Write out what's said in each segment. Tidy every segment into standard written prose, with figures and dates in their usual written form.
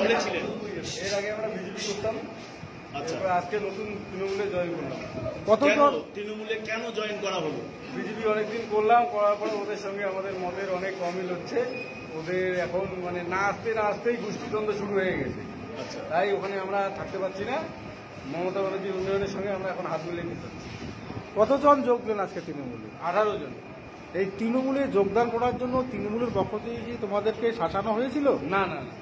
দলে ছিলেন? এর আগে আমরা বিজেপি করতাম, আচ্ছা, আজকে নতুন তৃণমূলে জয়েন করলাম। কতজন তৃণমূলে কেন জয়েন করা হলো? বিজেপি অনেকদিন করলাম, করার পরে ওদের সঙ্গে আমাদের মতের অনেক অমিল হচ্ছে। ওদের এখন মানে না আসতেই গোষ্ঠীদ্বন্দ্ব শুরু হয়ে গেছে। আচ্ছা, তাই ওখানে আমরা থাকতে পারছি না। মমতা ব্যানার্জির উন্নয়নের সঙ্গে আমরা এখন হাত মিলিয়ে নিতে পারছি। কতজন যোগ দিলেন আজকে তৃণমূলে? 18 জন। এই তৃণমূলে যোগদান করার জন্য তৃণমূলের পক্ষ থেকে কি তোমাদেরকে শাসানো হয়েছিল? না না না,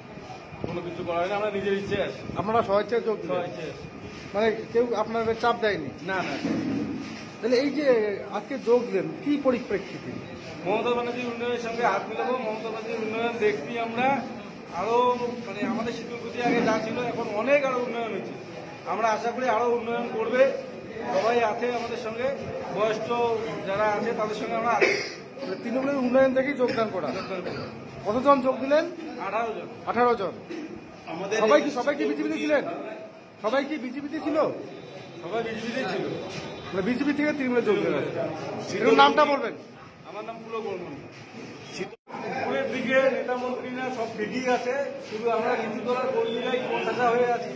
কোনো কিছু করা হয়নি, আমরা নিজের ইচ্ছে আছি। আপনারা স্বেচ্ছায় যোগ দিলেন? ইচ্ছে আছে। মানে কেউ আপনাদের চাপ দেয়নি? না না, তাহলে এই যে আজকে যোগ দিলেন কি পরিপ্রেক্ষিতে? মমতা ব্যানার্জির উন্নয়নের সঙ্গে হাত মিলাবো। মমতা ব্যানার্জির উন্নয়ন দেখছি আমরা আরো, মানে আমাদের শীতলকুচি আগে যা ছিল এখন অনেক আরো উন্নয়ন হয়েছে। আমরা আশা করি আরো উন্নয়ন করবে। সবাই আছে আমাদের সঙ্গে, বয়স্ক যারা আছে তাদের সঙ্গে আমরা আছি। তৃণমূলের উন্নয়ন থেকেই যোগদান করা। কতজন যোগ দিলেন? 18 জন। 18 জন। আমাদের সবাই কি বিজেপিতে ছিলেন? সবাই কি বিজেপিতে ছিল? সবাই বিজেপিতে ছিল। মানে বিজেপি থেকে তৃণমূলে যোগ দিলেন। এর নামটা বলবেন? আমার নাম পুলক বর্মন। উপরের দিকে নেতা মন্ত্রীরা সব ঠিকই আছে, শুধু আমরা নিচু দলের কর্মীরাই কোণঠাসা হয়ে আছি।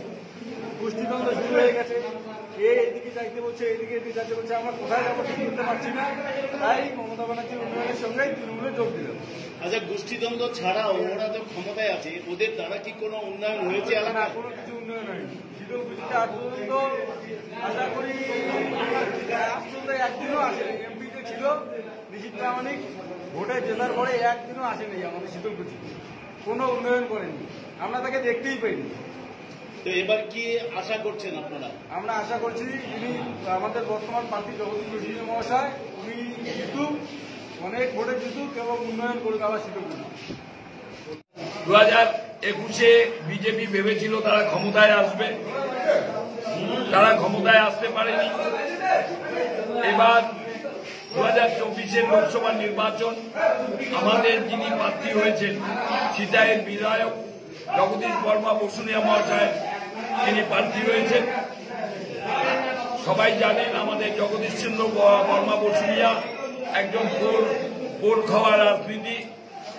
গোষ্ঠীদ্বন্দ্ব শুরু হয়ে গেছে। এইদিকে চাইতে বলছে, এইদিকে চাইতে বলছে, আমরা কোথায় যাবো ঠিক করতে পারছি না। তাই মমতা ব্যানার্জির উন্নয়নের সঙ্গে তৃণমূলে যোগ দিল। আচ্ছা, গোষ্ঠীদ্বন্দ্ব ছাড়াও ওরা তো ক্ষমতায় আছে, ওদের দ্বারা কি কোনো উন্নয়ন হয়েছে? না, কোনো কিছু উন্নয়ন হয়নি। শীতলকুচিতে আজ পর্যন্ত আশা করি আজ পর্যন্ত একদিনও আসেনি। এমপিতে ছিল নিশীথ প্রামাণিক, ভোটে জেতার পরে একদিনও আসেনি আমাদের শীতলকুচি, কোনো উন্নয়ন করেনি। আমরা তাকে দেখতেই পাইনি। তো এবার কি আশা করছেন আপনারা? আমরা আশা করছি যিনি আমাদের বর্তমান প্রার্থী জগদীশ মুখার্জী মহাশয়, উনি জিতুক, অনেক ভোটে জিতুক এবং উন্নয়ন করুক আবার শীতলকুচি। 2021-এ বিজেপি ভেবেছিল তারা ক্ষমতায় আসবে, তারা ক্ষমতায় আসতে পারেনি। এবার 2024-এর লোকসভা নির্বাচন, আমাদের যিনি প্রার্থী হয়েছেন সিতাইয়ের বিধায়ক জগদীশ বর্মা বসুনিয়া মহাশয়, তিনি প্রার্থী হয়েছেন। সবাই জানেন আমাদের জগদীশ চন্দ্র বর্মা বসুনিয়া একজন পোল খাওয়া রাজনীতি।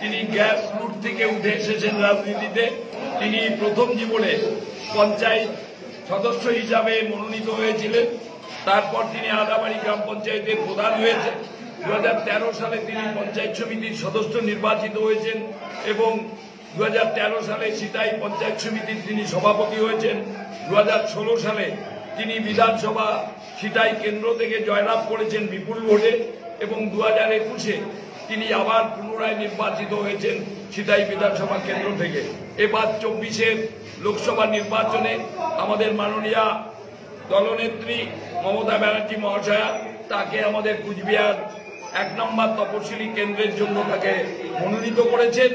তিনি গ্যাস রুট থেকে উঠে এসেছেন রাজনীতিতে। তিনি প্রথম জীবনে পঞ্চায়েত সদস্য হিসাবে মনোনীত হয়েছিলেন। তারপর তিনি আদাবাড়ি গ্রাম পঞ্চায়েতের প্রধান হয়েছেন। 2013 সালে তিনি পঞ্চায়েত সমিতির সদস্য নির্বাচিত হয়েছেন এবং 2013 সালে সিতাই পঞ্চায়েত সমিতির তিনি সভাপতি হয়েছেন। 2016 সালে তিনি বিধানসভা সিতাই কেন্দ্র থেকে জয়লাভ করেছেন বিপুল ভোটে এবং 2021-এ তিনি আবার পুনরায় নির্বাচিত হয়েছেন সিতাই বিধানসভা কেন্দ্র থেকে। এবার 24-এর লোকসভা নির্বাচনে আমাদের মাননীয়া দলনেত্রী মমতা ব্যানার্জি মহাশয়া তাকে আমাদের কুচবিহার 1 নম্বর তপশিলি কেন্দ্রের জন্য তাকে মনোনীত করেছেন।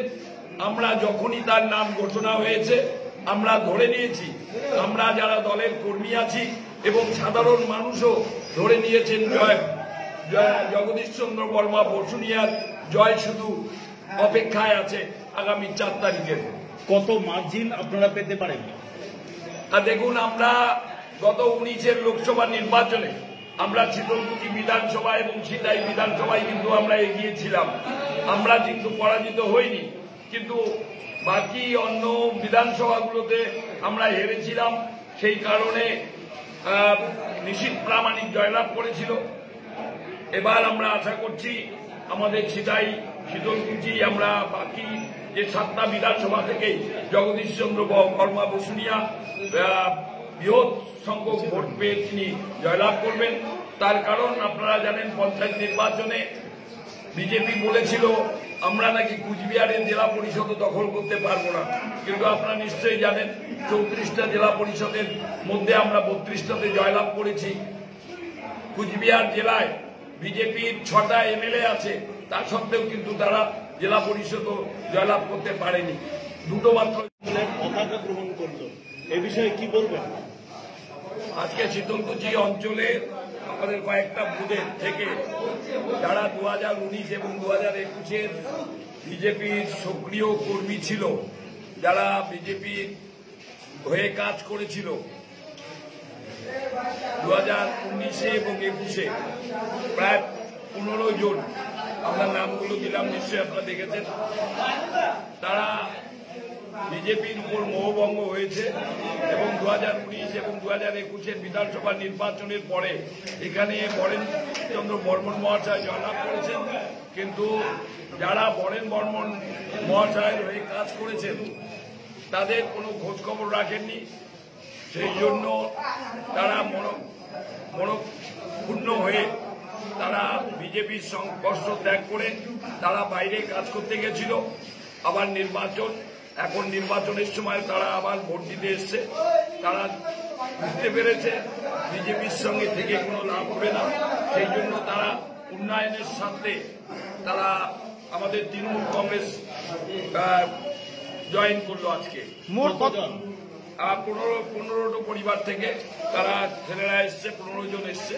আমরা যখনই তার নাম ঘোষণা হয়েছে আমরা ধরে নিয়েছি, আমরা যারা দলের কর্মী আছি এবং সাধারণ মানুষও ধরে নিয়েছেন জগদীশ চন্দ্র বর্মা বসুনিয়ার জয় শুধু অপেক্ষায় আছে আগামী 4 তারিখে। কত মার্জিন আপনারা পেতে পারেন? দেখুন, আমরা গত 19-এর লোকসভা নির্বাচনে আমরা শীতলকুচি বিধানসভা এবং সিতাই বিধানসভায় কিন্তু আমরা এগিয়েছিলাম, আমরা কিন্তু পরাজিত হইনি। কিন্তু বাকি অন্য বিধানসভাগুলোতে আমরা হেরেছিলাম। সেই কারণে নিশীথ প্রামাণিক জয়লাভ করেছিল। এবার আমরা আশা করছি আমাদের সিতাই শীতলকুচি আমরা বাকি যে 7টা বিধানসভা থেকে জগদীশ চন্দ্র বর্মা বসুনিয়া বৃহৎ সংখ্যক ভোট পেয়ে তিনি জয়লাভ করবেন। তার কারণ আপনারা জানেন, পঞ্চায়েত নির্বাচনে বিজেপি বলেছিল আমরা নাকি কুচবিহারের জেলা পরিষদ দখল করতে পারবো না, কিন্তু আপনারা নিশ্চয়ই জানেন 34টা জেলা পরিষদের মধ্যে আমরা 32টাতে জয়লাভ করেছি। কুচবিহার জেলায় বিজেপির 6টা এমএলএ আছে, তা সত্ত্বেও কিন্তু তারা জেলা পরিষদও জয়লাভ করতে পারেনি। দুটো মাত্র পতাকা গ্রহণ করল, এ বিষয়ে কি বলবেন? আজকে শীতলকুচি অঞ্চলে আমাদের কয়েকটা বুথের থেকে যারা 2019 এবং 2021-এর বিজেপির সক্রিয় কর্মী ছিল, যারা বিজেপির হয়ে কাজ করেছিল 2019-এ এবং 21-এ প্রায় 15 জন, আমরা নামগুলো দিলাম, নিশ্চয়ই আপনারা দেখেছেন। তারা বিজেপির উপর মোহভঙ্গ হয়েছে এবং 2019 এবং 2021 বিধানসভা নির্বাচনের পরে এখানে বরেন্দ্র বর্মন মহাশয় জয়লাভ করেছেন, কিন্তু যারা বরেন বর্মন মহাশয়ের হয়ে কাজ করেছেন তাদের কোনো খোঁজখবর রাখেননি। সেই জন্য তারা মনক্ষুণ্ণ হয়ে তারা বিজেপির সংস্পর্শ ত্যাগ করে তারা বাইরে কাজ করতে গেছিল। আবার এখন নির্বাচনের সময় তারা আবার ভোট দিতে এসছে। তারা বুঝতে পেরেছে বিজেপির সঙ্গে থেকে কোনো লাভ হবে না, সেই জন্য তারা উন্নয়নের স্বার্থে তারা আমাদের তৃণমূল কংগ্রেস জয়েন করলো। আজকে মোট 15টা পরিবার থেকে তারা ছেলেরা এসছে, 15 জন এসছে।